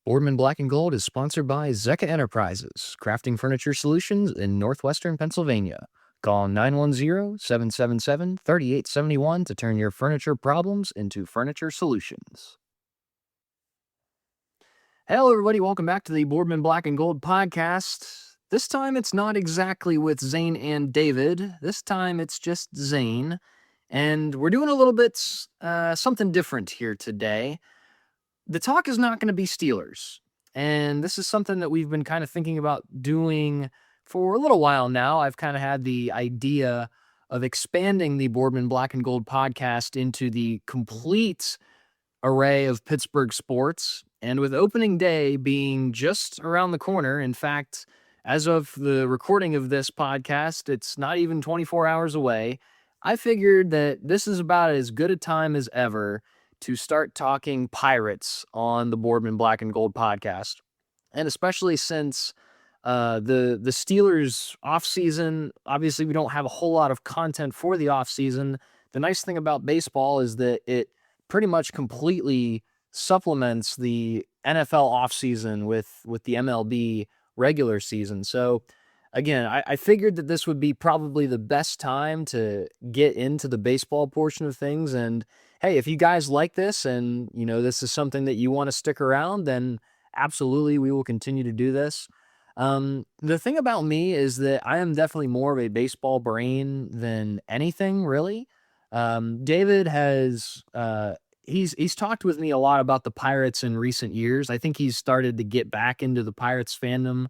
Boardman Black and Gold is sponsored by Zecca Enterprises, crafting furniture solutions in northwestern Pennsylvania. Call 910-777-3871 to turn your furniture problems into furniture solutions. Hello, everybody. Welcome back to the Boardman Black and Gold podcast. This time it's not exactly with Zane and David. This time it's just Zane. And we're doing a little bit something different here today. The talk is not going to be Steelers. And this is something that we've been kind of thinking about doing for a little while now. I've kind of had the idea of expanding the Boardman Black and Gold podcast into the complete array of Pittsburgh sports. And with opening day being just around the corner, in fact, as of the recording of this podcast, it's not even 24 hours away. I figured that this is about as good a time as ever to start talking Pirates on the Boardman Black and Gold podcast. And especially since the Steelers offseason, obviously we don't have a whole lot of content for the offseason. The nice thing about baseball is that it pretty much completely supplements the NFL offseason with the MLB regular season. So again, I figured that this would be probably the best time to get into the baseball portion of things. And hey, if you guys like this and, this is something that you want to stick around, then absolutely we will continue to do this. The thing about me is that I am definitely more of a baseball brain than anything, really. David has, he's talked with me a lot about the Pirates in recent years. I think he's started to get back into the Pirates fandom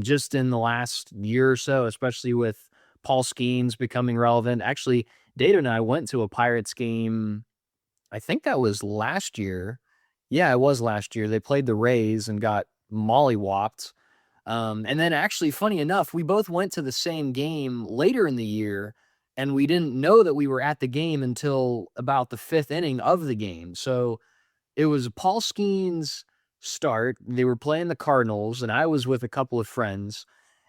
just in the last year or so, especially with Paul Skeens becoming relevant. Actually, David and I went to a Pirates game. I think that was last year. Yeah, it was last year. They played the Rays and got mollywopped. And then actually, funny enough, we both went to the same game later in the year, and we didn't know that we were at the game until about the fifth inning of the game. So it was Paul Skeens' start. They were playing the Cardinals, and I was with a couple of friends,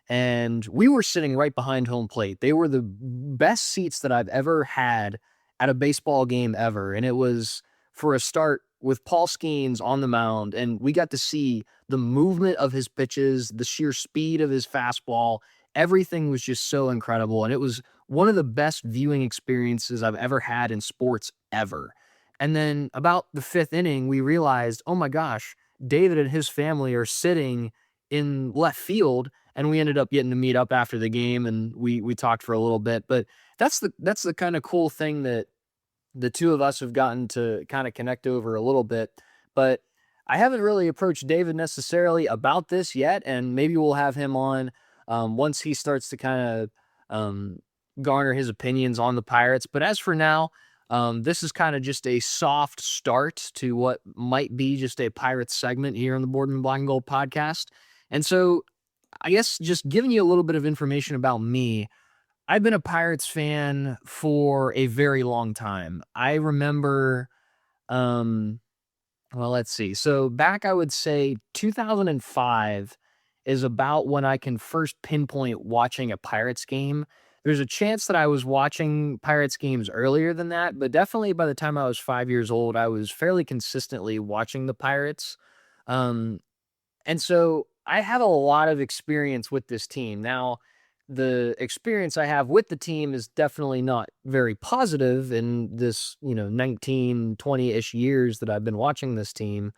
and we were sitting right behind home plate. They were the best seats that I've ever had at a baseball game ever. And it was for a start with Paul Skeens on the mound, and we got to see the movement of his pitches, the sheer speed of his fastball. Everything was just so incredible. And it was one of the best viewing experiences I've ever had in sports ever. And then about the fifth inning, we realized, oh my gosh, David and his family are sitting in left field, and we ended up getting to meet up after the game, and we talked for a little bit. But that's the kind of cool thing that the two of us have gotten to kind of connect over a little bit. But I haven't really approached David necessarily about this yet, and maybe we'll have him on once he starts to kind of garner his opinions on the Pirates. But as for now, this is kind of just a soft start to what might be just a Pirates segment here on the Boardman Black and Gold podcast. And so I guess just giving you a little bit of information about me, I've been a Pirates fan for a very long time. I remember, well, let's see. So back, I would say 2005 is about when I can first pinpoint watching a Pirates game. There's a chance that I was watching Pirates games earlier than that, but definitely by the time I was 5 years old, I was fairly consistently watching the Pirates. Um, and so I have a lot of experience with this team. Now, the experience I have with the team is definitely not very positive in this, 19, 20-ish years that I've been watching this team,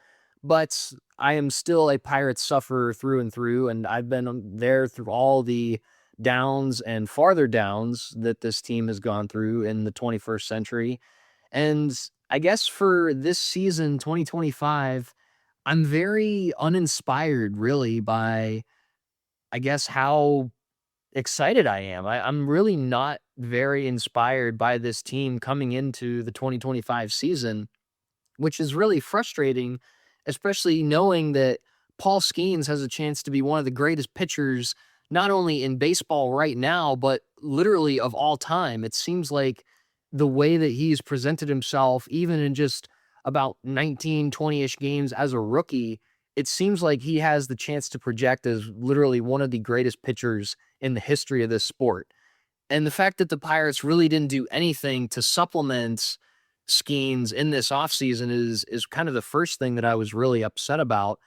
but I am still a Pirates sufferer through and through, and I've been there through all the downs and farther downs that this team has gone through in the 21st century. And I guess for this season, 2025, I'm very uninspired really by, I guess, how excited I am. I'm really not very inspired by this team coming into the 2025 season, which is really frustrating, especially knowing that Paul Skeens has a chance to be one of the greatest pitchers, not only in baseball right now, but literally of all time. It seems like the way that he's presented himself, even in just about 19, 20-ish games as a rookie, it seems like he has the chance to project as literally one of the greatest pitchers in the history of this sport. And the fact that the Pirates really didn't do anything to supplement Skeens in this offseason is kind of the first thing that I was really upset about.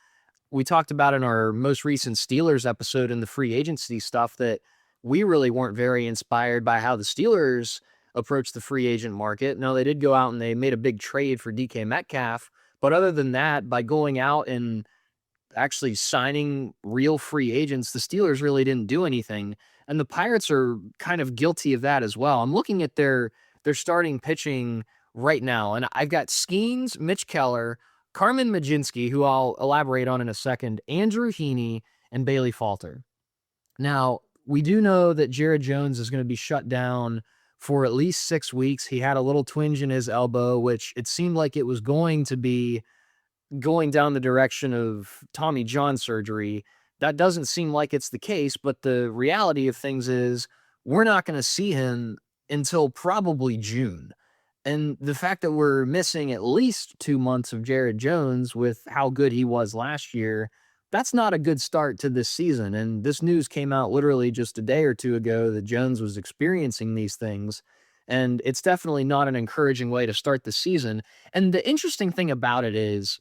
we talked about in our most recent Steelers episode in the free agency stuff that we really weren't very inspired by how the Steelers approached the free agent market. Now, they did go out and they made a big trade for DK Metcalf, but other than that, by going out and actually signing real free agents, the Steelers really didn't do anything. And the Pirates are kind of guilty of that as well. I'm looking at their starting pitching right now, and I've got Skeens, Mitch Keller, Carmen Majinski, who I'll elaborate on in a second, Andrew Heaney, and Bailey Falter. Now, we do know that Jared Jones is going to be shut down for at least 6 weeks. He had a little twinge in his elbow, which it seemed like it was going to be going down the direction of Tommy John surgery. That doesn't seem like it's the case, but the reality of things is we're not going to see him until probably June. And the fact that we're missing at least 2 months of Jared Jones with how good he was last year, that's not a good start to this season. And this news came out literally just a day or two ago that Jones was experiencing these things. And it's definitely not an encouraging way to start the season. And the interesting thing about it is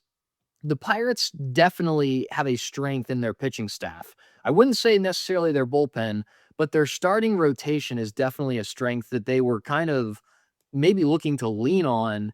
the Pirates definitely have a strength in their pitching staff. I wouldn't say necessarily their bullpen, but their starting rotation is definitely a strength that they were kind of maybe looking to lean on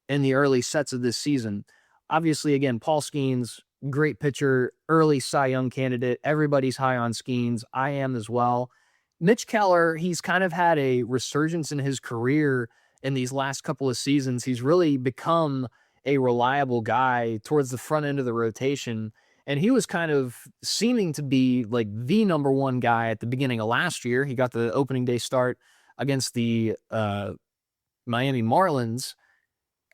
in the early sets of this season. Obviously, again, Paul Skeens, great pitcher, early Cy Young candidate. Everybody's high on Skeens. I am as well. Mitch Keller, he's kind of had a resurgence in his career in these last couple of seasons. He's really become a reliable guy towards the front end of the rotation. And he was kind of seeming to be like the number one guy at the beginning of last year. He got the opening day start against the Miami Marlins.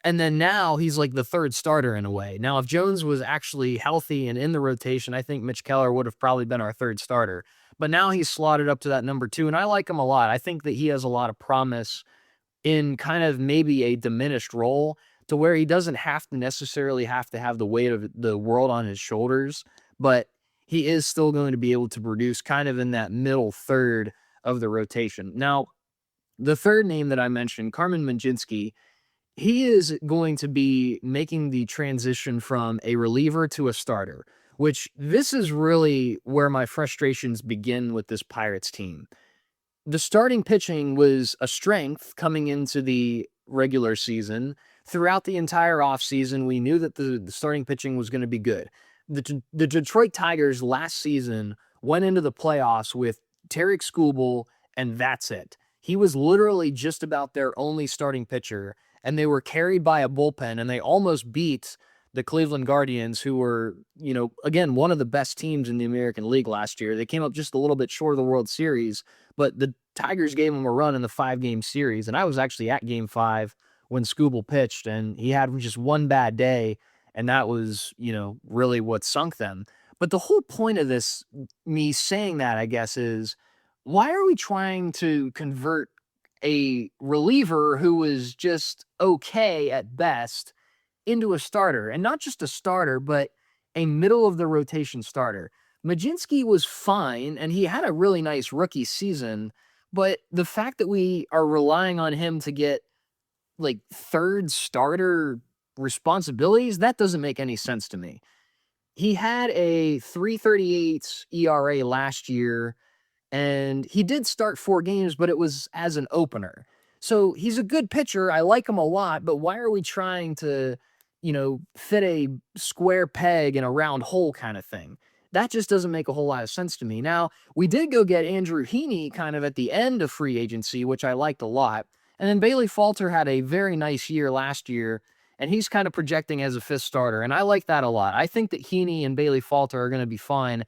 And then now he's like the third starter in a way. Now, if Jones was actually healthy and in the rotation, I think Mitch Keller would have probably been our third starter. But now he's slotted up to that number 2, and I like him a lot. I think that he has a lot of promise in kind of maybe a diminished role to where he doesn't have to necessarily have to have the weight of the world on his shoulders, but he is still going to be able to produce kind of in that middle third of the rotation. Now, the third name that I mentioned, Carmen Majinski, he is going to be making the transition from a reliever to a starter, which this is really where my frustrations begin with this Pirates team. The starting pitching was a strength coming into the regular season. Throughout the entire offseason, we knew that the starting pitching was going to be good. The Detroit Tigers last season went into the playoffs with Tarek Skubal, and that's it. He was literally just about their only starting pitcher, and they were carried by a bullpen, and they almost beat the Cleveland Guardians, who were, again, one of the best teams in the American League last year. They came up just a little bit short of the World Series, but the Tigers gave them a run in the 5-game series, and I was actually at Game 5 when Skubal pitched, and he had just one bad day, and that was, really what sunk them. But the whole point of this, me saying that, I guess, is why are we trying to convert a reliever who was just okay at best into a starter? And not just a starter, but a middle of the rotation starter. Majinski was fine, and he had a really nice rookie season, but the fact that we are relying on him to get like third starter responsibilities, that doesn't make any sense to me. He had a 3.38 ERA last year, and he did start 4 games, but it was as an opener. So he's a good pitcher. I like him a lot, but why are we trying to, fit a square peg in a round hole kind of thing? That just doesn't make a whole lot of sense to me. Now, we did go get Andrew Heaney kind of at the end of free agency, which I liked a lot. And then Bailey Falter had a very nice year last year, and he's kind of projecting as a 5th starter, and I like that a lot. I think that Heaney and Bailey Falter are going to be fine.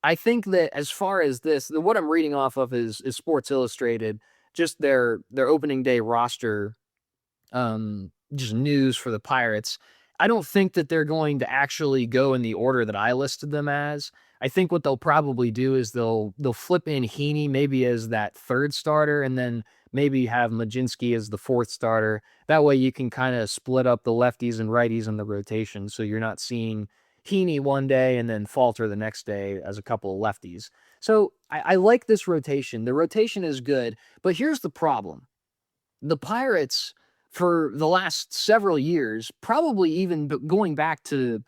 I think that as far as this, what I'm reading off of is Sports Illustrated, just their opening day roster, just news for the Pirates. I don't think that they're going to actually go in the order that I listed them as. I think what they'll probably do is they'll flip in Heaney maybe as that 3rd starter, and then maybe have Majinski as the 4th starter. That way you can kind of split up the lefties and righties in the rotation, so you're not seeing Heaney one day and then Falter the next day as a couple of lefties. So I like this rotation. The rotation is good, but here's the problem. The Pirates, for the last several years, probably even going back to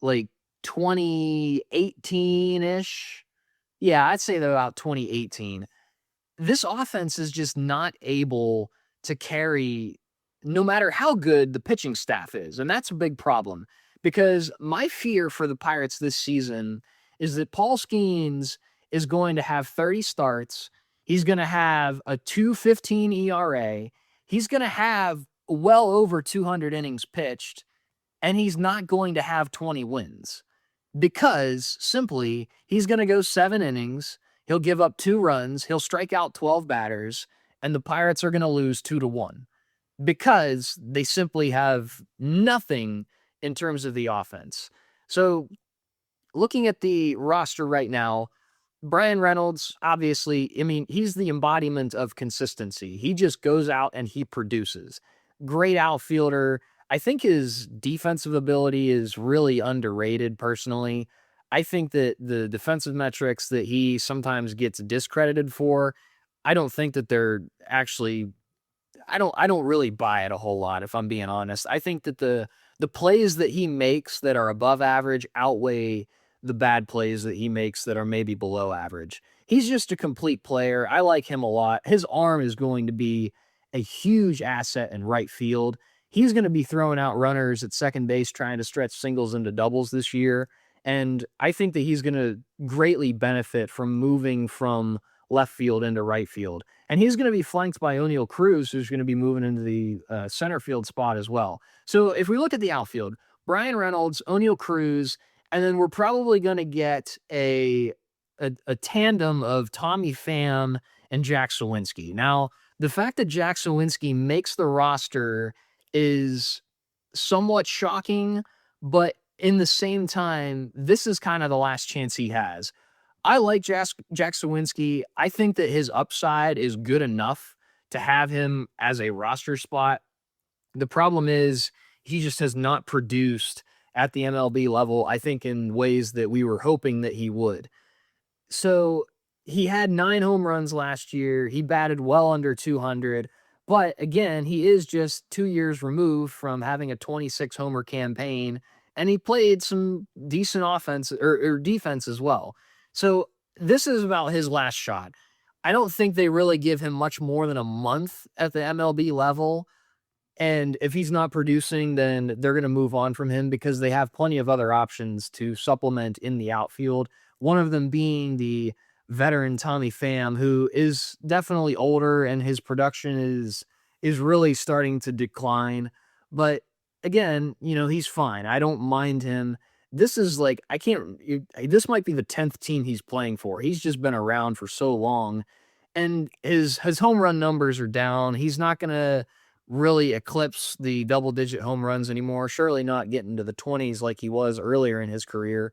like 2018-ish. Yeah, I'd say they're about 2018. This offense is just not able to carry no matter how good the pitching staff is. And that's a big problem because my fear for the Pirates this season is that Paul Skeens is going to have 30 starts. He's going to have a 2.15 ERA. He's going to have well over 200 innings pitched, and he's not going to have 20 wins because simply he's going to go 7 innings. He'll give up 2 runs. He'll strike out 12 batters, and the Pirates are going to lose 2-1 because they simply have nothing in terms of the offense. So looking at the roster right now, Bryan Reynolds, obviously, I mean, he's the embodiment of consistency. He just goes out and he produces. Great outfielder. I think his defensive ability is really underrated, personally. I think that the defensive metrics that he sometimes gets discredited for, I don't think that they're actually, I don't really buy it a whole lot, if I'm being honest. I think that the plays that he makes that are above average outweigh the bad plays that he makes that are maybe below average. He's just a complete player. I like him a lot. His arm is going to be a huge asset in right field. He's going to be throwing out runners at second base, trying to stretch singles into doubles this year. And I think that he's going to greatly benefit from moving from left field into right field. And he's going to be flanked by O'Neal Cruz, who's going to be moving into the center field spot as well. So if we look at the outfield, Bryan Reynolds, O'Neal Cruz, and then we're probably going to get a tandem of Tommy Pham and Jack Suwinski. Now, the fact that Jack Suwinski makes the roster is somewhat shocking, but in the same time, this is kind of the last chance he has. I like Jack Suwinski. I think that his upside is good enough to have him as a roster spot. The problem is he just has not produced at the MLB level, I think, in ways that we were hoping that he would. So he had 9 home runs last year. He batted well under 200. But again, he is just 2 years removed from having a 26 homer campaign, and he played some decent offense or defense as well. So this is about his last shot. I don't think they really give him much more than a month at the MLB level. And if he's not producing, then they're going to move on from him because they have plenty of other options to supplement in the outfield. One of them being the veteran Tommy Pham, who is definitely older and his production is really starting to decline. But again, he's fine. I don't mind him. This is like, this might be the 10th team he's playing for. He's just been around for so long, and his home run numbers are down. He's not going to really eclipse the double-digit home runs anymore. Surely not getting to the 20s like he was earlier in his career.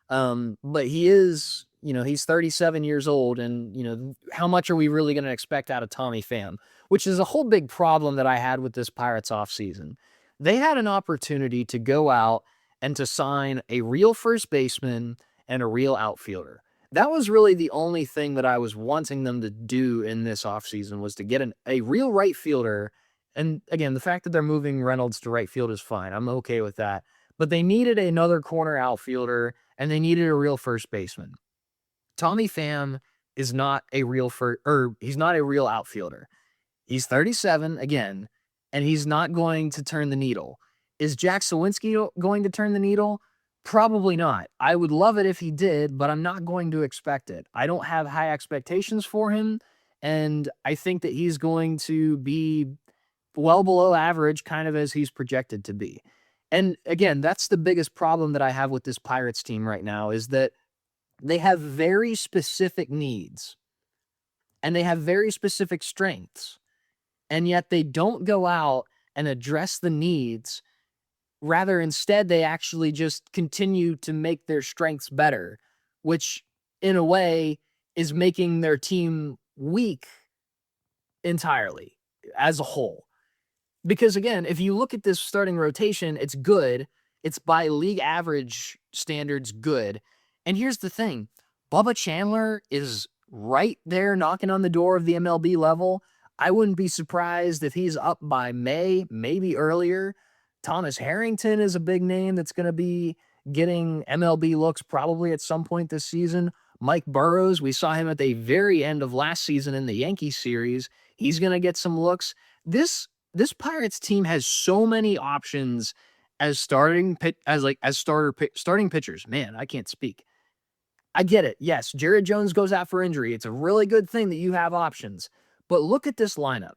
But he is, he's 37 years old, and, how much are we really going to expect out of Tommy Pham? Which is a whole big problem that I had with this Pirates offseason. They had an opportunity to go out and to sign a real first baseman and a real outfielder. That was really the only thing that I was wanting them to do in this offseason, was to get a real right fielder. And again, the fact that they're moving Reynolds to right field is fine. I'm okay with that. But they needed another corner outfielder, and they needed a real first baseman. Tommy Pham is not a real he's not a real outfielder. He's 37 again, and he's not going to turn the needle. Is Jack Suwinski going to turn the needle? Probably not. I would love it if he did, but I'm not going to expect it. I don't have high expectations for him, and I think that he's going to be well below average, kind of as he's projected to be. And again, that's the biggest problem that I have with this Pirates team right now, is that they have very specific needs and they have very specific strengths, and yet they don't go out and address the needs. Rather, instead, they actually just continue to make their strengths better, which in a way is making their team weak entirely as a whole. Because again, if you look at this starting rotation, it's good. It's by league average standards good. And here's the thing. Bubba Chandler is right there knocking on the door of the MLB level. I wouldn't be surprised if he's up by May, maybe earlier. Thomas Harrington is a big name that's going to be getting MLB looks probably at some point this season. Mike Burrows, we saw him at the very end of last season in the Yankees series. He's going to get some looks. This Pirates team has so many options as starting pitchers. Man, I can't speak. I get it. Yes, Jared Jones goes out for injury. It's a really good thing that you have options. But look at this lineup.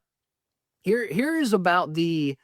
Here is about the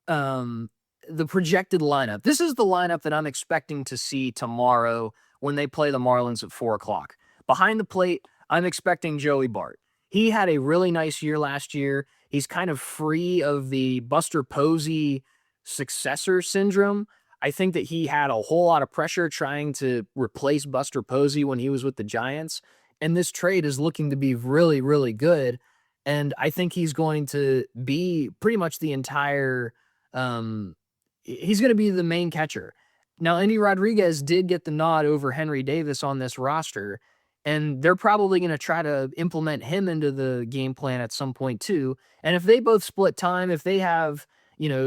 projected lineup. This is the lineup that I'm expecting to see tomorrow when they play the Marlins at 4:00. Behind the plate, I'm expecting Joey Bart. He had a really nice year last year. He's kind of free of the Buster Posey successor syndrome. I think that he had a whole lot of pressure trying to replace Buster Posey when he was with the Giants. And this trade is looking to be really, really good. And I think he's going to be pretty much the entire he's going to be the main catcher. Now, Andy Rodriguez did get the nod over Henry Davis on this roster, and they're probably going to try to implement him into the game plan at some point too. And if they both split time, if they have,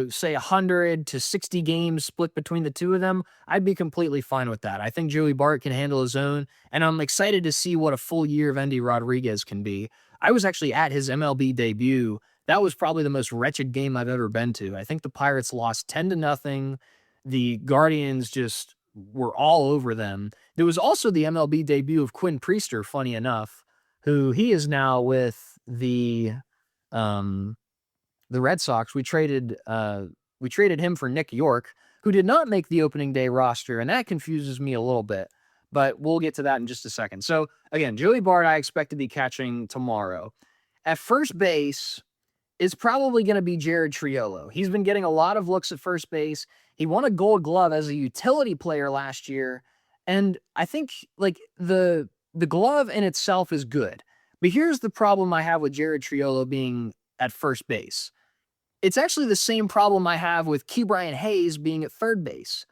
say 100 to 60 games split between the two of them, I'd be completely fine with that. I think Joey Bart can handle his own, and I'm excited to see what a full year of Andy Rodriguez can be. I was actually at his MLB debut. That was probably the most wretched game I've ever been to. I think the Pirates lost 10-0. The Guardians just were all over them. There was also the MLB debut of Quinn Priester, funny enough, who he is now with the Red Sox. We traded him for Nick York, who did not make the opening day roster, and that confuses me a little bit. But we'll get to that in just a second. So again, Joey Bart, I expect to be catching tomorrow. At first base, is probably going to be Jared Triolo. He's been getting a lot of looks at first base. He won a Gold Glove as a utility player last year, and I think the glove in itself is good. But here's the problem I have with Jared Triolo being at first base. It's actually the same problem I have with Ke'Bryan Hayes being at third base.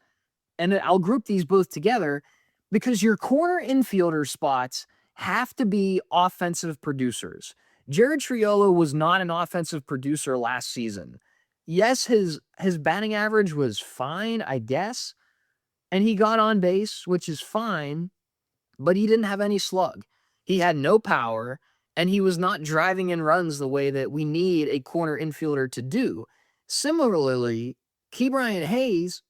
And I'll group these both together because your corner infielder spots have to be offensive producers. Jared Triolo was not an offensive producer last season. Yes, his batting average was fine, I guess, and he got on base, which is fine, but he didn't have any slug. He had no power, and he was not driving in runs the way that we need a corner infielder to do. Similarly, Ke'Bryan Hayes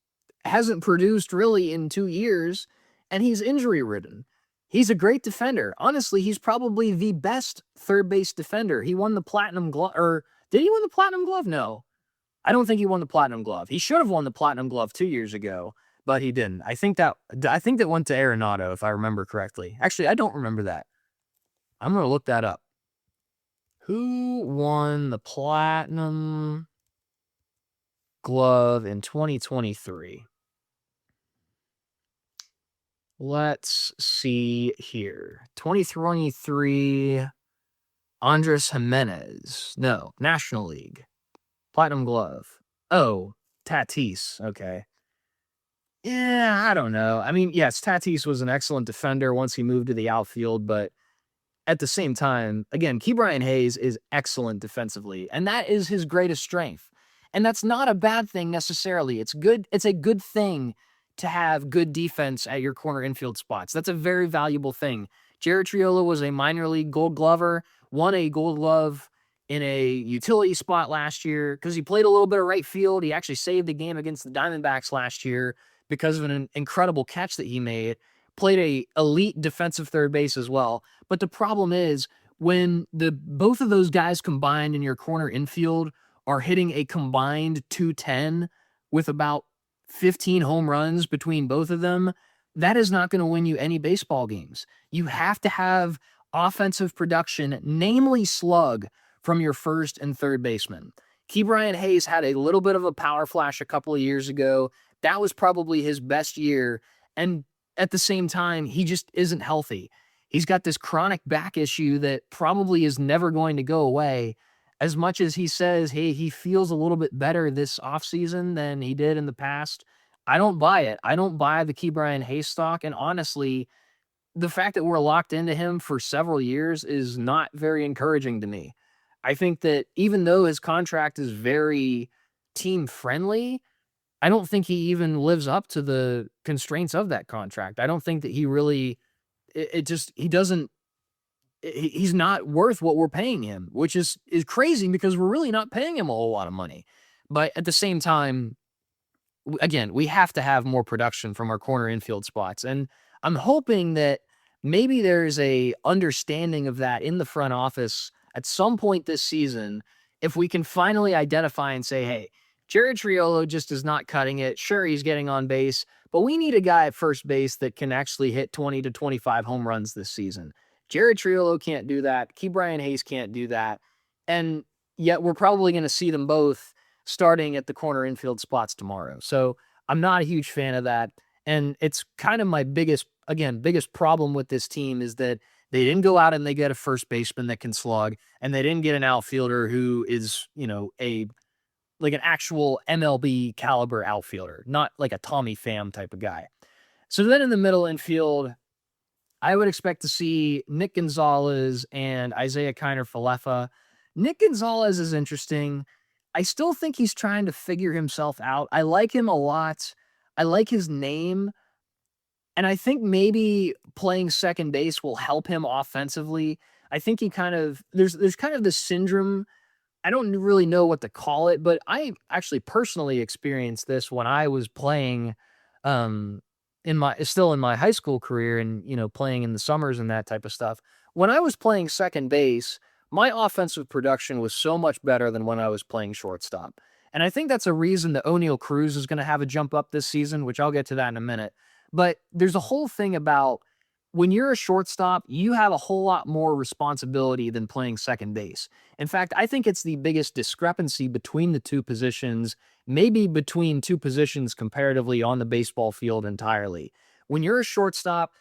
hasn't produced really in 2 years, and he's injury-ridden. He's a great defender. Honestly, he's probably the best third base defender. He won the Platinum Glove, or did he win the Platinum Glove? No. I don't think he won the Platinum Glove. He should have won the Platinum Glove 2 years ago, but he didn't. I think that went to Arenado, if I remember correctly. Actually, I don't remember that. I'm going to look that up. Who won the Platinum Glove in 2023? Let's see here. 2023, Andres Jimenez. No, National League. Platinum Glove. Oh, Tatis. Okay. Yeah, I don't know. I mean, yes, Tatis was an excellent defender once he moved to the outfield, but at the same time, again, Ke'Bryan Hayes is excellent defensively, and that is his greatest strength. And that's not a bad thing necessarily. It's good. It's a good thing to have good defense at your corner infield spots. That's a very valuable thing. Jared Triolo was a minor league Gold Glover, won a Gold Glove in a utility spot last year because he played a little bit of right field. He actually saved a game against the Diamondbacks last year because of an incredible catch that he made. Played a elite defensive third base as well. But the problem is when both of those guys combined in your corner infield are hitting a combined 210 with about 15 home runs between both of them, that is not going to win you any baseball games. You have to have offensive production, namely slug, from your first and third baseman. Ke'Bryan Hayes had a little bit of a power flash a couple of years ago. That was probably his best year. And at the same time, he just isn't healthy. He's got this chronic back issue that probably is never going to go away. As much as he says, hey, he feels a little bit better this offseason than he did in the past, I don't buy it. I don't buy the Ke'Bryan Hayes stock. And honestly, the fact that we're locked into him for several years is not very encouraging to me. I think that even though his contract is very team friendly, I don't think he even lives up to the constraints of that contract. I don't think that he really, he doesn't, he's not worth what we're paying him, which is crazy because we're really not paying him a whole lot of money. But at the same time, again, we have to have more production from our corner infield spots. And I'm hoping that maybe there's a understanding of that in the front office at some point this season. If we can finally identify and say, hey, Jared Triolo just is not cutting it. Sure, he's getting on base, but we need a guy at first base that can actually hit 20 to 25 home runs this season. Jared Triolo can't do that. Key Brian Hayes can't do that. And yet we're probably going to see them both starting at the corner infield spots tomorrow. So I'm not a huge fan of that. And it's kind of my biggest problem with this team is that they didn't go out and they get a first baseman that can slug, and they didn't get an outfielder who is, like an actual MLB caliber outfielder, not like a Tommy Pham type of guy. So then in the middle infield, I would expect to see Nick Gonzalez and Isaiah Kiner-Falefa. Nick Gonzalez is interesting. I still think he's trying to figure himself out. I like him a lot. I like his name. And I think maybe playing second base will help him offensively. I think there's kind of this syndrome. I don't really know what to call it, but I actually personally experienced this when I was playing in my high school career and, playing in the summers and that type of stuff. When I was playing second base, my offensive production was so much better than when I was playing shortstop. And I think that's a reason that O'Neal Cruz is going to have a jump up this season, which I'll get to that in a minute. But there's a whole thing about when you're a shortstop, you have a whole lot more responsibility than playing second base. In fact, I think it's the biggest discrepancy between the two positions, maybe between two positions comparatively on the baseball field entirely. When you're a shortstop,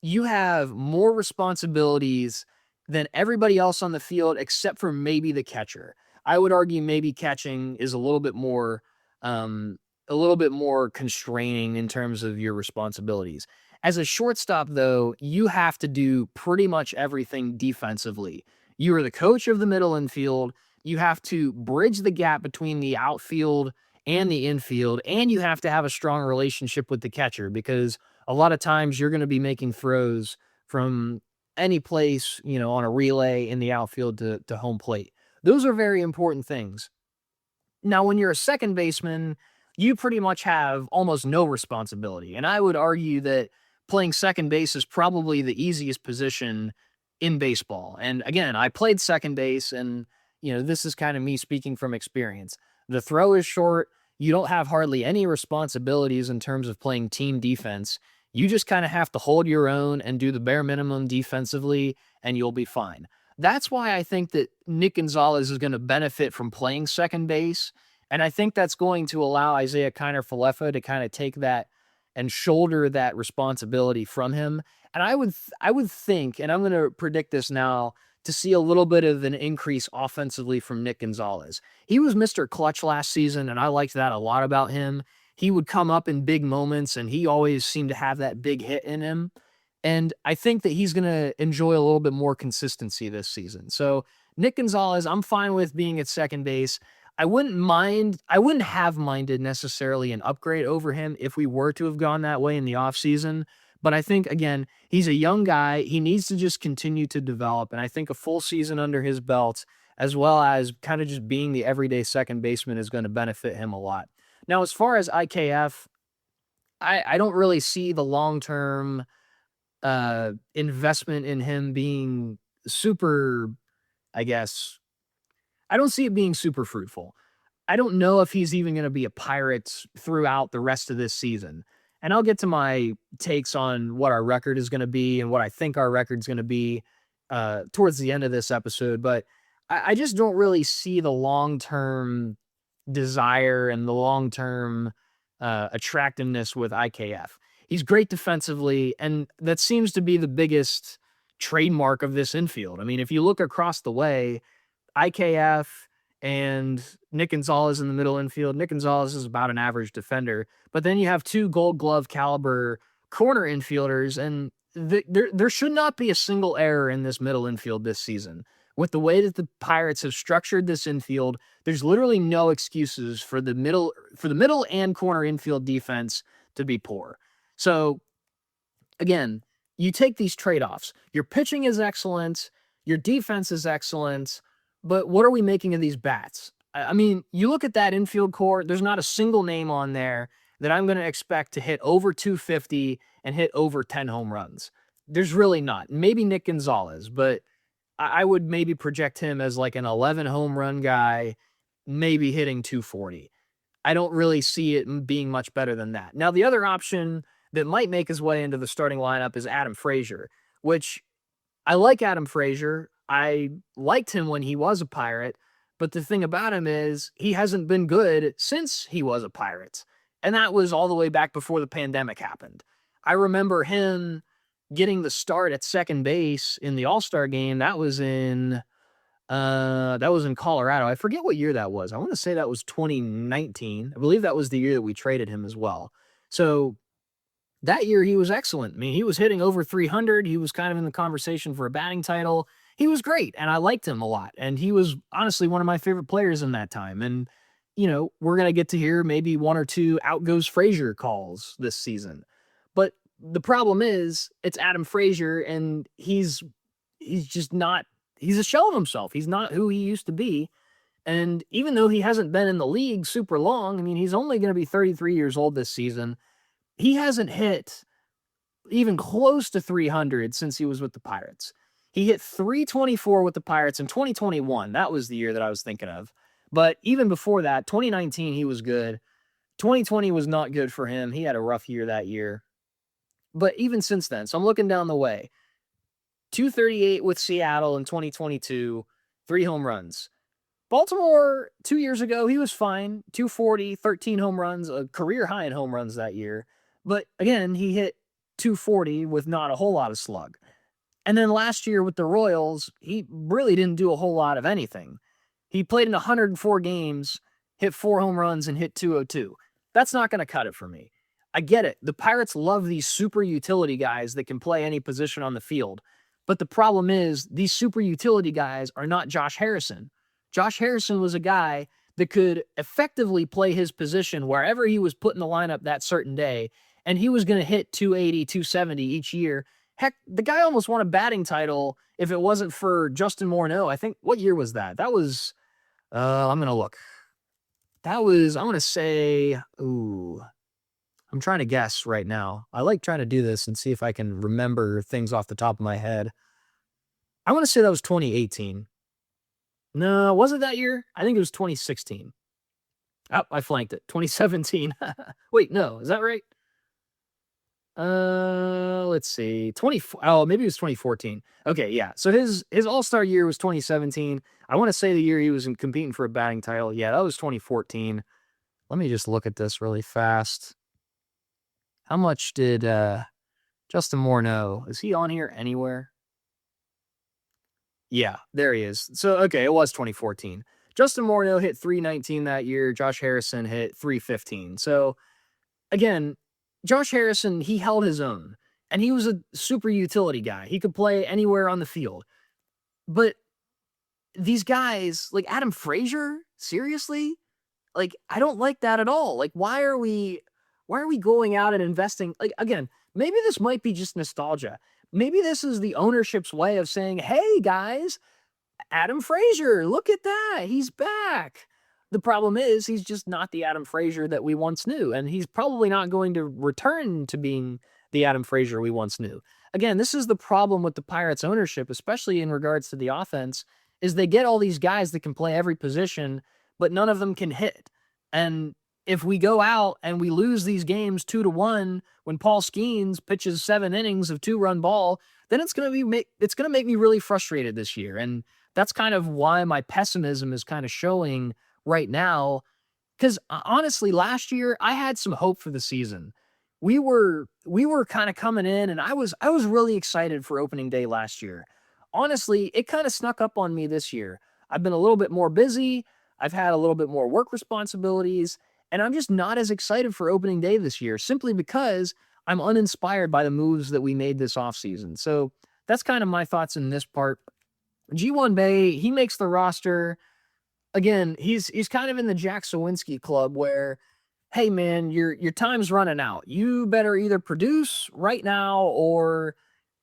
you have more responsibilities than everybody else on the field except for maybe the catcher. I would argue maybe catching is a little bit more constraining in terms of your responsibilities. As a shortstop, though, you have to do pretty much everything defensively. You are the coach of the middle infield. You have to bridge the gap between the outfield and the infield, and you have to have a strong relationship with the catcher because a lot of times you're going to be making throws from any place, on a relay in the outfield to home plate. Those are very important things. Now, when you're a second baseman, you pretty much have almost no responsibility. And I would argue that playing second base is probably the easiest position in baseball. And again, I played second base, and, this is kind of me speaking from experience. The throw is short. You don't have hardly any responsibilities in terms of playing team defense. You just kind of have to hold your own and do the bare minimum defensively, and you'll be fine. That's why I think that Nick Gonzalez is going to benefit from playing second base. And I think that's going to allow Isaiah Kiner-Falefa to kind of take that and shoulder that responsibility from him. And I would think, and I'm going to predict this now, to see a little bit of an increase offensively from Nick Gonzalez. He was Mr. Clutch last season, and I liked that a lot about him. He would come up in big moments, and he always seemed to have that big hit in him. And I think that he's going to enjoy a little bit more consistency this season. So Nick Gonzalez, I'm fine with being at second base. I wouldn't have minded necessarily an upgrade over him if we were to have gone that way in the offseason. But I think, again, he's a young guy. He needs to just continue to develop. And I think a full season under his belt, as well as kind of just being the everyday second baseman, is going to benefit him a lot. Now, as far as IKF, I don't really see the long-term investment in him being super, I guess. I don't see it being super fruitful. I don't know if he's even going to be a Pirate throughout the rest of this season. And I'll get to my takes on what our record is going to be and what I think our record's going to be towards the end of this episode. But I just don't really see the long-term desire and the long-term attractiveness with IKF. He's great defensively, and that seems to be the biggest trademark of this infield. I mean, if you look across the way, IKF and Nick Gonzalez in the middle infield. Nick Gonzalez is about an average defender, but then you have two Gold Glove caliber corner infielders, and there should not be a single error in this middle infield this season. with the way that the Pirates have structured this infield, there's literally no excuses for the middle and corner infield defense to be poor. So again, you take these trade-offs. Your pitching is excellent, your defense is excellent, but what are we making of these bats? I mean, you look at that infield core, there's not a single name on there that I'm going to expect to hit over 250 and hit over 10 home runs. There's really not. Maybe Nick Gonzalez, but I would maybe project him as like an 11 home run guy, maybe hitting 240. I don't really see it being much better than that. Now, the other option that might make his way into the starting lineup is Adam Frazier, which I like Adam Frazier. I liked him when he was a Pirate, but the thing about him is he hasn't been good since he was a Pirate. And that was all the way back before the pandemic happened. I remember him getting the start at second base in the All-Star game. That was in Colorado. I forget what year that was. I want to say that was 2019. I believe that was the year that we traded him as well. So that year he was excellent. I mean, he was hitting over 300. He was kind of in the conversation for a batting title. He was great, and I liked him a lot. And he was honestly one of my favorite players in that time. And, you know, we're going to get to hear maybe one or two out goes Frazier calls this season. But the problem is it's Adam Frazier, and he's just not, he's a shell of himself. He's not who he used to be. And even though he hasn't been in the league super long, I mean, he's only going to be 33 years old this season. He hasn't hit even close to 300 since he was with the Pirates. He hit 324 with the Pirates in 2021. That was the year that I was thinking of. But even before that, 2019, he was good. 2020 was not good for him. He had a rough year that year. But even since then, so I'm looking down the way. 238 with Seattle in 2022, 3 home runs. Baltimore, 2 years ago, he was fine. 240, 13 home runs, a career high in home runs that year. But again, he hit 240 with not a whole lot of slug. And then last year with the Royals, he really didn't do a whole lot of anything. He played in 104 games, hit 4 home runs, and hit 202. That's not going to cut it for me. I get it. The Pirates love these super utility guys that can play any position on the field. But the problem is these super utility guys are not Josh Harrison. Josh Harrison was a guy that could effectively play his position wherever he was put in the lineup that certain day, and he was going to hit 280, 270 each year. Heck, the guy almost won a batting title if it wasn't for Justin Morneau. I think, what year was that? That was, I'm going to look. That was, I'm going to say, I'm trying to guess right now. I like trying to do this and see if I can remember things off the top of my head. I want to say that was 2018. No, was it that year? I think it was 2016. Oh, I flanked it. 2017. Wait, no, is that right? Let's see. Maybe it was 2014. Okay, yeah. So his All-Star year was 2017. I want to say the year he was competing for a batting title. Yeah, that was 2014. Let me just look at this really fast. How much did Justin Morneau, is he on here anywhere? Yeah, there he is. So, okay, it was 2014. Justin Morneau hit 319 that year. Josh Harrison hit 315. So, again, Josh Harrison, he held his own. And he was a super utility guy. He could play anywhere on the field. But these guys, like Adam Frazier, seriously? Like, I don't like that at all. Like, why are we going out and investing? Like, again, maybe this might be just nostalgia. Maybe this is the ownership's way of saying, hey, guys, Adam Frazier, look at that. He's back. The problem is he's just not the Adam Frazier that we once knew, and he's probably not going to return to being the Adam Frazier we once knew. Again, this is the problem with the Pirates ownership, especially in regards to the offense, is they get all these guys that can play every position, but none of them can hit. And if we go out and we lose these games 2-1 when Paul Skeens pitches 7 innings of 2-run ball, then it's going to make me really frustrated this year. And that's kind of why my pessimism is kind of showing right now. Because honestly, last year I had some hope for the season. We were kind of coming in, and I was really excited for opening day last year. Honestly, it kind of snuck up on me this year. I've been a little bit more busy. I've had a little bit more work responsibilities. And I'm just not as excited for opening day this year, simply because I'm uninspired by the moves that we made this offseason. So that's kind of my thoughts in this part. G1 Bay, he makes the roster. Again, he's kind of in the Jack Sawinski club where, hey man, your time's running out. You better either produce right now or,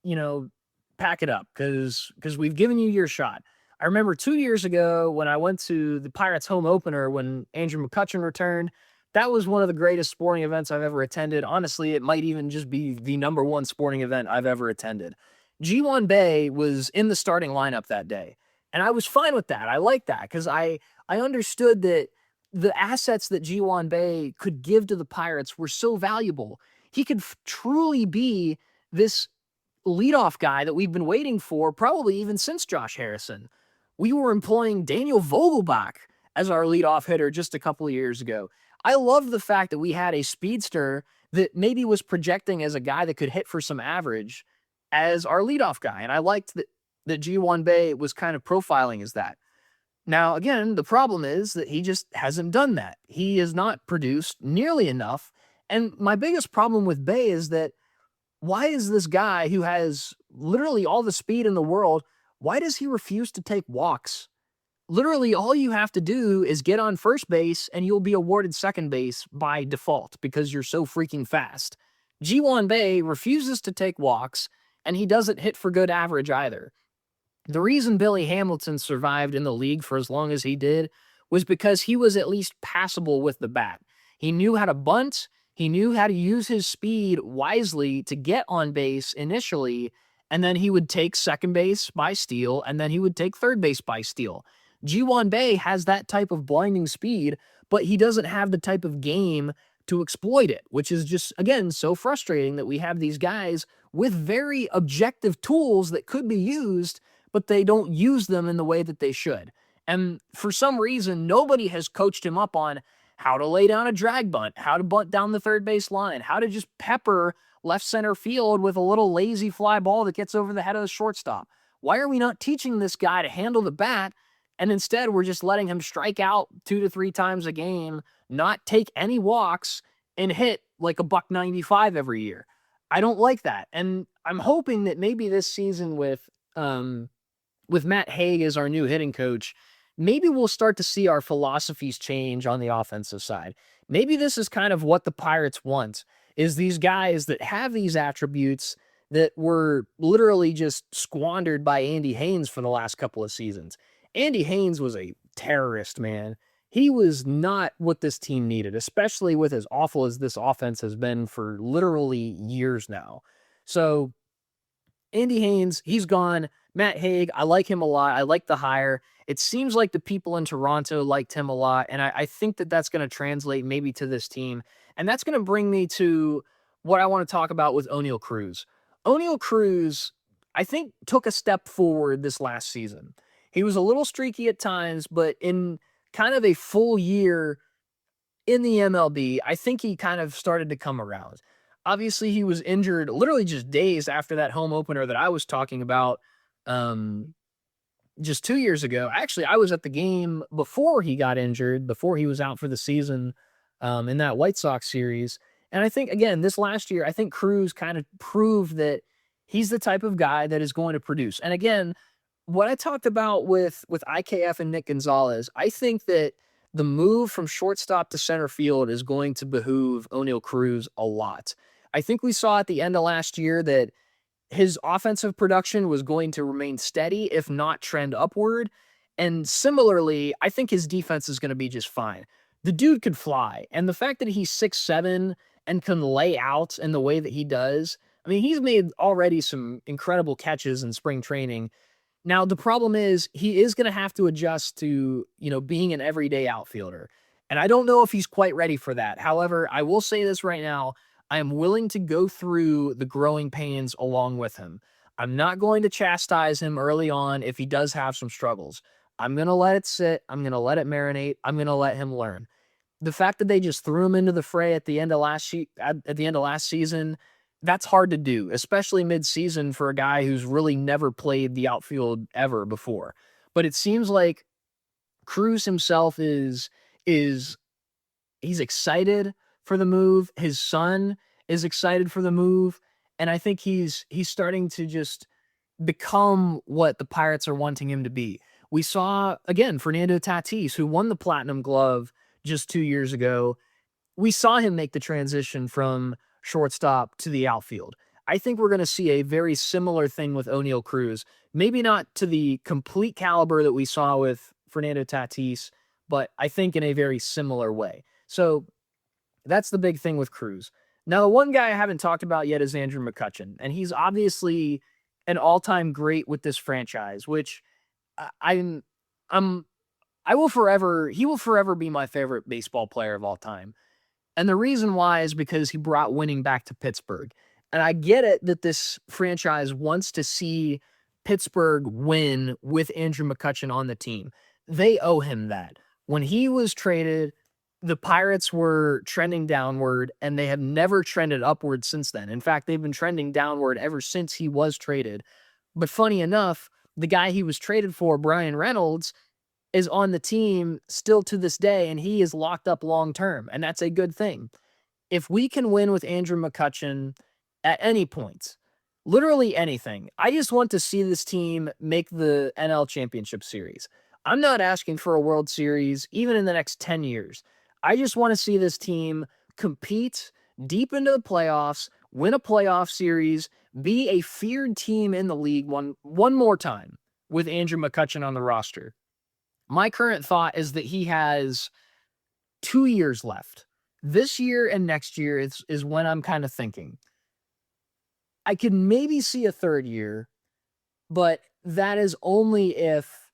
you know, pack it up because we've given you your shot. I remember 2 years ago when I went to the Pirates home opener when Andrew McCutchen returned. That was one of the greatest sporting events I've ever attended. Honestly, it might even just be the number one sporting event I've ever attended. G1 Bay was in the starting lineup that day. And I was fine with that. I liked that because I understood that the assets that G1 Bay could give to the Pirates were so valuable. He could truly be this leadoff guy that we've been waiting for, probably even since Josh Harrison. We were employing Daniel Vogelbach as our leadoff hitter just a couple of years ago. I love the fact that we had a speedster that maybe was projecting as a guy that could hit for some average as our leadoff guy. And I liked that G1 Bay was kind of profiling as that. Now, again, the problem is that he just hasn't done that. He has not produced nearly enough. And my biggest problem with Bay is that why is this guy who has literally all the speed in the world, why does he refuse to take walks? Literally, all you have to do is get on first base and you'll be awarded second base by default because you're so freaking fast. G1 Bay refuses to take walks and he doesn't hit for good average either. The reason Billy Hamilton survived in the league for as long as he did was because he was at least passable with the bat. He knew how to bunt, he knew how to use his speed wisely to get on base initially, and then he would take second base by steal, and then he would take third base by steal. G1 Bay has that type of blinding speed, but he doesn't have the type of game to exploit it, which is just, again, so frustrating that we have these guys with very objective tools that could be used, but they don't use them in the way that they should. And for some reason, nobody has coached him up on how to lay down a drag bunt, how to bunt down the third base line, how to just pepper left center field with a little lazy fly ball that gets over the head of the shortstop. Why are we not teaching this guy to handle the bat? And instead, we're just letting him strike out 2 to 3 times a game, not take any walks, and hit like a $195 every year. I don't like that. And I'm hoping that maybe this season with Matt Haig as our new hitting coach, maybe we'll start to see our philosophies change on the offensive side. Maybe this is kind of what the Pirates want, is these guys that have these attributes that were literally just squandered by Andy Haynes for the last couple of seasons. Andy Haynes was a terrorist, man. He was not what this team needed, especially with as awful as this offense has been for literally years now. So Andy Haynes, he's gone. Matt Haig, I like him a lot. I like the hire. It seems like the people in Toronto liked him a lot, and I think that that's going to translate maybe to this team. And that's going to bring me to what I want to talk about with O'Neal Cruz. O'Neal Cruz, I think, took a step forward this last season. He was a little streaky at times, but in kind of a full year in the MLB, I think he kind of started to come around. Obviously, he was injured literally just days after that home opener that I was talking about just 2 years ago. Actually, I was at the game before he got injured, before he was out for the season in that White Sox series. And I think, again, this last year, I think Cruz kind of proved that he's the type of guy that is going to produce. And again, what I talked about with IKF and Nick Gonzalez, I think that the move from shortstop to center field is going to behoove O'Neal Cruz a lot. I think we saw at the end of last year that his offensive production was going to remain steady, if not trend upward. And similarly, I think his defense is going to be just fine. The dude could fly. And the fact that he's 6'7" and can lay out in the way that he does, I mean, he's made already some incredible catches in spring training. Now, the problem is he is going to have to adjust to, being an everyday outfielder. And I don't know if he's quite ready for that. However, I will say this right now. I am willing to go through the growing pains along with him. I'm not going to chastise him early on if he does have some struggles. I'm going to let it sit. I'm going to let it marinate. I'm going to let him learn. The fact that they just threw him into the fray at the end of last season, that's hard to do, especially mid-season for a guy who's really never played the outfield ever before. But it seems like Cruz himself is he's excited for the move. His son is excited for the move. And I think he's starting to just become what the Pirates are wanting him to be. We saw, again, Fernando Tatis, who won the Platinum Glove just 2 years ago. We saw him make the transition from shortstop to the outfield. I think we're going to see a very similar thing with O'Neal Cruz. Maybe not to the complete caliber that we saw with Fernando Tatis, but I think in a very similar way. So that's the big thing with Cruz. Now, the one guy I haven't talked about yet is Andrew McCutchen, and he's obviously an all-time great with this franchise, which I- I'm I will forever he will forever be my favorite baseball player of all time. And the reason why is because he brought winning back to Pittsburgh. And I get it that this franchise wants to see Pittsburgh win with Andrew McCutchen on the team. They owe him that. When he was traded, the Pirates were trending downward, and they have never trended upward since then. In fact, they've been trending downward ever since he was traded. But funny enough, the guy he was traded for, Brian Reynolds, is on the team still to this day, and he is locked up long term, and that's a good thing. If we can win with Andrew McCutchen at any point, literally anything, I just want to see this team make the NL Championship Series. I'm not asking for a World Series even in the next 10 years. I just want to see this team compete deep into the playoffs, win a playoff series, be a feared team in the league one more time with Andrew McCutchen on the roster. My current thought is that he has 2 years left. This year and next year is when I'm kind of thinking. I could maybe see a third year, but that is only if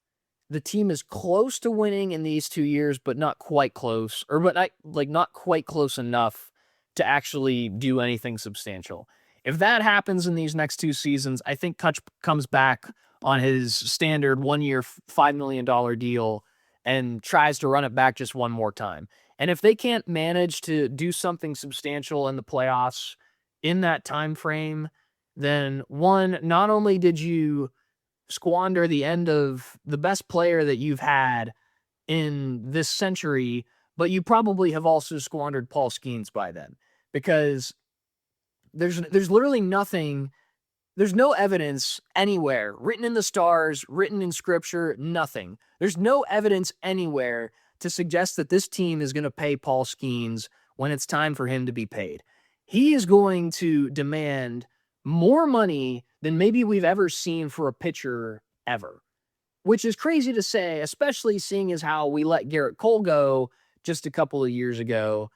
the team is close to winning in these 2 years, but not quite close, or but not quite close enough to actually do anything substantial. If that happens in these next 2 seasons, I think Kutch comes back on his standard 1-year, $5 million deal and tries to run it back just one more time. And if they can't manage to do something substantial in the playoffs in that time frame, then one, not only did you squander the end of the best player that you've had in this century, but you probably have also squandered Paul Skeens by then, because there's literally nothing. There's no evidence anywhere, written in the stars, written in scripture, nothing. There's no evidence anywhere to suggest that this team is going to pay Paul Skeens when it's time for him to be paid. He is going to demand more money than maybe we've ever seen for a pitcher ever, which is crazy to say, especially seeing as how we let Garrett Cole go just a couple of years ago.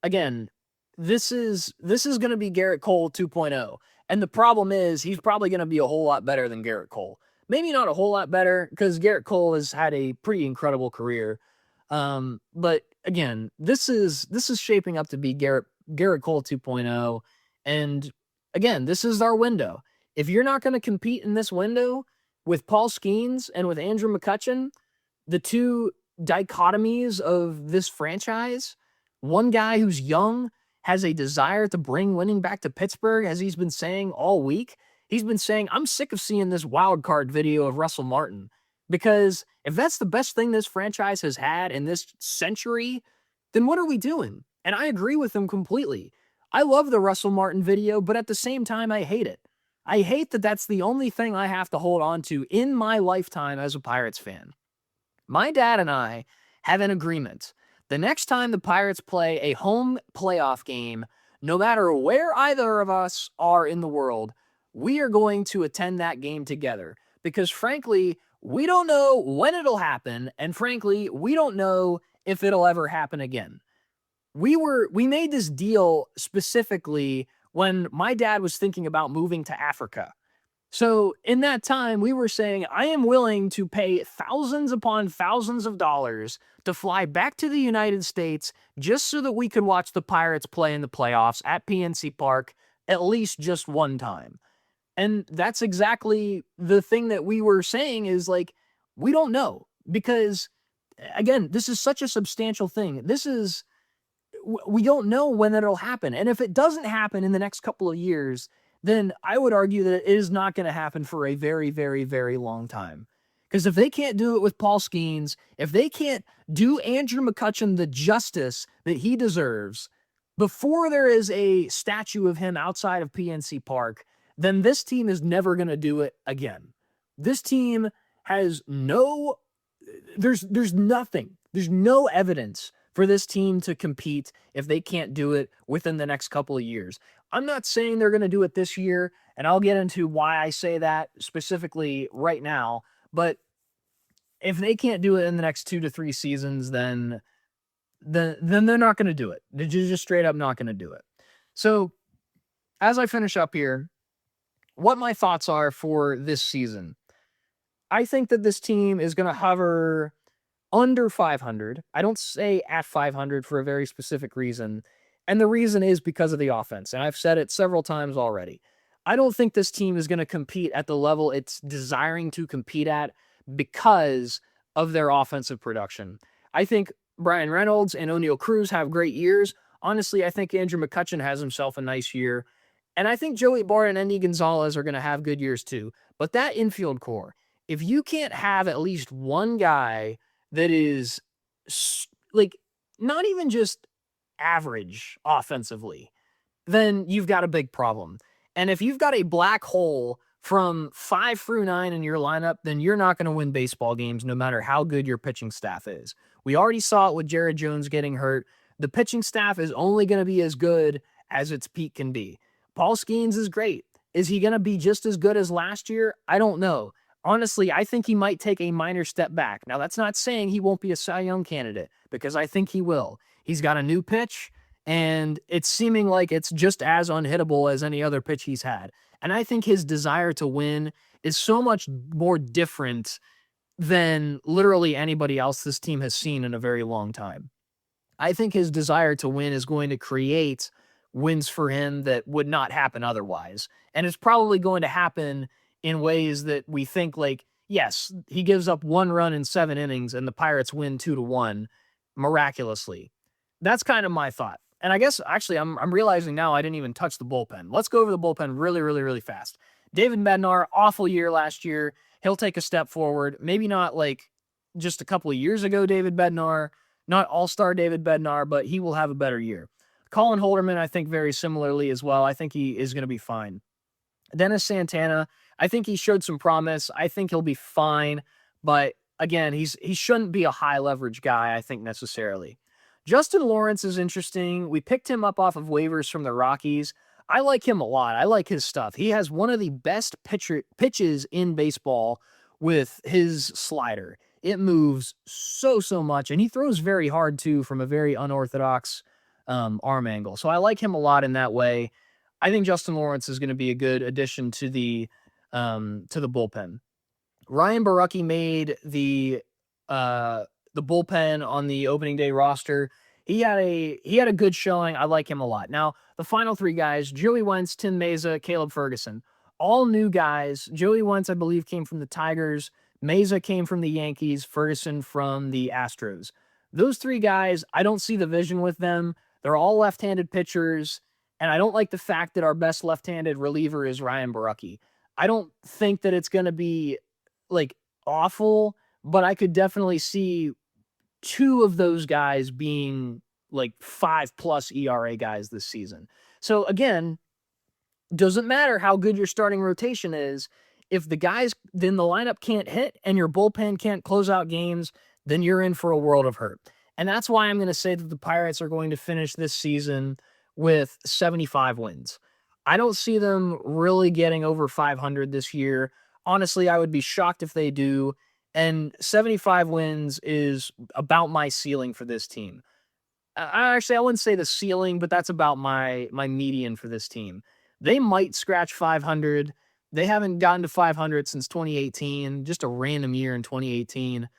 Again, this is going to be Garrett Cole 2.0. And the problem is he's probably going to be a whole lot better than Garrett Cole. Maybe not a whole lot better, because Garrett Cole has had a pretty incredible career. But again, this is shaping up to be Garrett Cole 2.0. And again, this is our window. If you're not going to compete in this window with Paul Skeens and with Andrew McCutchen, the two dichotomies of this franchise, one guy who's young, has a desire to bring winning back to Pittsburgh, as he's been saying all week. He's been saying, I'm sick of seeing this wild card video of Russell Martin, because if that's the best thing this franchise has had in this century, then what are we doing? And I agree with him completely. I love the Russell Martin video, but at the same time, I hate it. I hate that that's the only thing I have to hold on to in my lifetime as a Pirates fan. My dad and I have an agreement. The next time the Pirates play a home playoff game, no matter where either of us are in the world, we are going to attend that game together. Because frankly, we don't know when it'll happen, and frankly, we don't know if it'll ever happen again. We made this deal specifically when my dad was thinking about moving to Africa. So in that time, we were saying, I am willing to pay thousands upon thousands of dollars to fly back to the United States just so that we could watch the Pirates play in the playoffs at PNC Park at least just one time. And that's exactly the thing that we were saying, is like, we don't know, because again, this is such a substantial thing. We don't know when it'll happen. And if it doesn't happen in the next couple of years, then I would argue that it is not going to happen for a very, very, very long time. Because if they can't do it with Paul Skeens, if they can't do Andrew McCutchen the justice that he deserves before there is a statue of him outside of PNC Park, then this team is never going to do it again. This team has there's nothing. There's no evidence for this team to compete if they can't do it within the next couple of years. I'm not saying they're going to do it this year, and I'll get into why I say that specifically right now, but if they can't do it in the next 2 to 3 seasons, then they're not going to do it. They're just straight up not going to do it. So, as I finish up here, what my thoughts are for this season. I think that this team is going to hover under 500. I don't say at 500 for a very specific reason. And the reason is because of the offense. And I've said it several times already. I don't think this team is going to compete at the level it's desiring to compete at because of their offensive production. I think Brian Reynolds and O'Neal Cruz have great years. Honestly, I think Andrew McCutchen has himself a nice year. And I think Joey Bart and Endy Gonzalez are going to have good years too. But that infield core, if you can't have at least one guy that is like not even just average offensively, then you've got a big problem. And if you've got a black hole from 5 through 9 in your lineup, then you're not going to win baseball games no matter how good your pitching staff is. We already saw it with Jared Jones getting hurt. The pitching staff is only going to be as good as its peak can be. Paul Skeens is great. Is he going to be just as good as last year? I don't know. Honestly, I think he might take a minor step back. Now, that's not saying he won't be a Cy Young candidate, because I think he will. He's got a new pitch, and it's seeming like it's just as unhittable as any other pitch he's had. And I think his desire to win is so much more different than literally anybody else this team has seen in a very long time. I think his desire to win is going to create wins for him that would not happen otherwise. And it's probably going to happen in ways that we think, like, yes, he gives up 1 run in 7 innings and the Pirates win 2-1 miraculously. That's kind of my thought. And I guess actually I'm realizing now I didn't even touch the bullpen. Let's go over the bullpen really, really, really fast. David Bednar, awful year last year. He'll take a step forward. Maybe not like just a couple of years ago David Bednar, not all-star David Bednar, but he will have a better year. Colin Holderman, I think very similarly as well. I think he is going to be fine. Dennis Santana, I think he showed some promise. I think he'll be fine. But again, he shouldn't be a high leverage guy, I think, necessarily. Justin Lawrence is interesting. We picked him up off of waivers from the Rockies. I like him a lot. I like his stuff. He has one of the best pitches in baseball with his slider. It moves so much, and he throws very hard too from a very unorthodox arm angle. So I like him a lot in that way. I think Justin Lawrence is going to be a good addition to the bullpen. Ryan Borucki made the bullpen on the opening day roster. He had a good showing. I like him a lot. Now, the final 3 guys, Joey Wentz, Tim Meza, Caleb Ferguson, all new guys. Joey Wentz, I believe, came from the Tigers. Meza came from the Yankees. Ferguson from the Astros. Those 3 guys, I don't see the vision with them. They're all left-handed pitchers, and I don't like the fact that our best left-handed reliever is Ryan Borucki. I don't think that it's going to be, like, awful, but I could definitely see 2 of those guys being, like, 5+ ERA guys this season. So, again, doesn't matter how good your starting rotation is. If the guys in the lineup can't hit and your bullpen can't close out games, then you're in for a world of hurt. And that's why I'm going to say that the Pirates are going to finish this season with 75 wins. I don't see them really getting over 500 this year. Honestly, I would be shocked if they do. And 75 wins is about my ceiling for this team. I wouldn't say the ceiling, but that's about my median for this team. They might scratch 500. They haven't gotten to 500 since 2018, just a random year in 2018.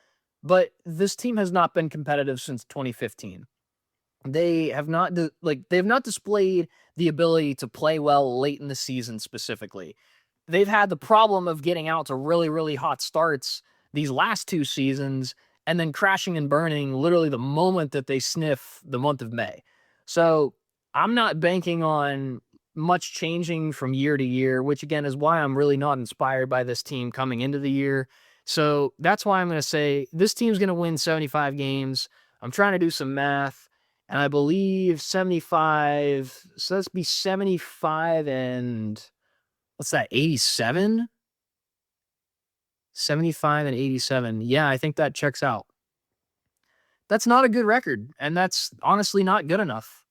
But this team has not been competitive since 2015. They have not displayed the ability to play well late in the season specifically. They've had the problem of getting out to really, really hot starts these last 2 seasons and then crashing and burning literally the moment that they sniff the month of May. So I'm not banking on much changing from year to year, which again is why I'm really not inspired by this team coming into the year. So that's why I'm going to say this team's going to win 75 games. I'm trying to do some math, and I believe 75, so let's be 75 and What's that, 87? 75 and 87. Yeah, I think that checks out. That's not a good record, and that's honestly not good enough.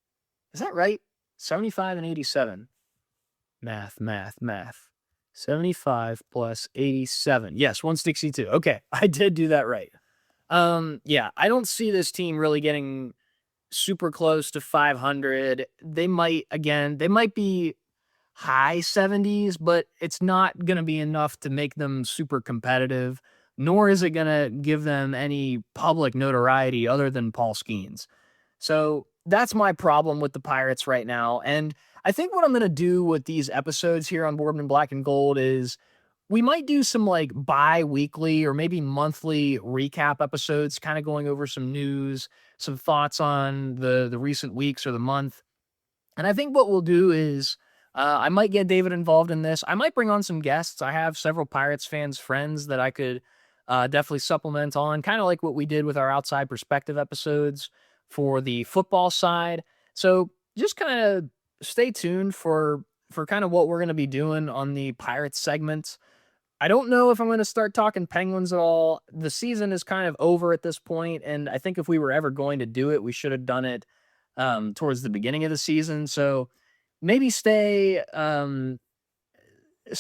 Is that right? 75 and 87. Math. 75 plus 87. Yes, 162. Okay, I did do that right. Yeah, I don't see this team really getting super close to 500. They might be high 70s, but it's not going to be enough to make them super competitive, nor is it going to give them any public notoriety other than Paul Skeens. So that's my problem with the Pirates right now. And I think what I'm going to do with these episodes here on Boardman Black and Gold is we might do some like bi-weekly or maybe monthly recap episodes, kind of going over some news, some thoughts on the recent weeks or the month. And I think what we'll do is I might get David involved in this. I might bring on some guests. I have several Pirates fans, friends that I could definitely supplement on, kind of like what we did with our outside perspective episodes for the football side. So just kind of stay tuned for kind of what we're going to be doing on the Pirates segment. I don't know if I'm going to start talking Penguins at all. The season is kind of over at this point, and I think if we were ever going to do it, we should have done it towards the beginning of the season. So maybe stay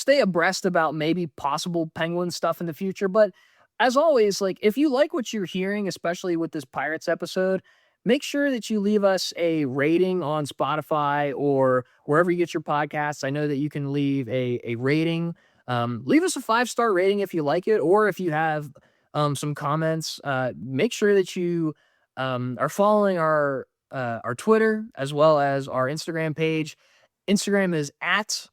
abreast about maybe possible Penguin stuff in the future. But as always, like if you like what you're hearing, especially with this Pirates episode, make sure that you leave us a rating on Spotify or wherever you get your podcasts. I know that you can leave a rating. Leave us a 5-star rating if you like it, or if you have some comments. Make sure that you are following our Twitter as well as our Instagram page. Instagram is at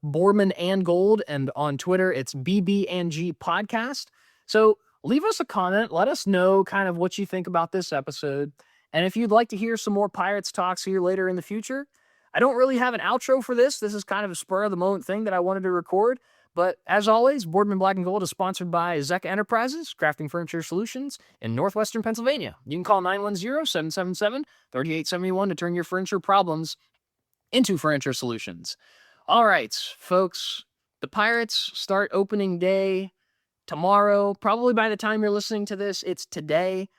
Boardman and Gold, and on Twitter it's BB&G Podcast. So leave us a comment. Let us know kind of what you think about this episode. And if you'd like to hear some more Pirates talks here later in the future, I don't really have an outro for this. This is kind of a spur of the moment thing that I wanted to record. But as always, Boardman Black and Gold is sponsored by Zecca Enterprises, crafting furniture solutions in northwestern Pennsylvania. You can call 910-777-3871 to turn your furniture problems into furniture solutions. All right, folks, the Pirates start opening day tomorrow. Probably by the time you're listening to this, it's today.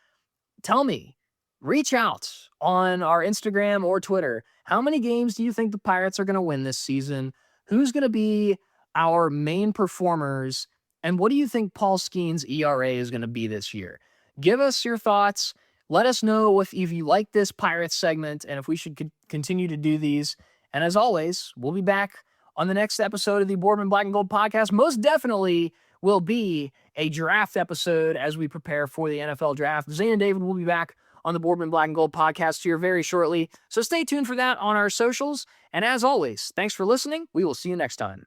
Tell me, reach out on our Instagram or Twitter. How many games do you think the Pirates are going to win this season? Who's going to be our main performers? And what do you think Paul Skeens' ERA is going to be this year? Give us your thoughts. Let us know if you like this Pirates segment and if we should continue to do these. And as always, we'll be back on the next episode of the Boardman Black and Gold podcast. Most definitely will be a draft episode as we prepare for the NFL draft. Zane and David will be back on the Boardman Black and Gold podcast here very shortly. So stay tuned for that on our socials. And as always, thanks for listening. We will see you next time.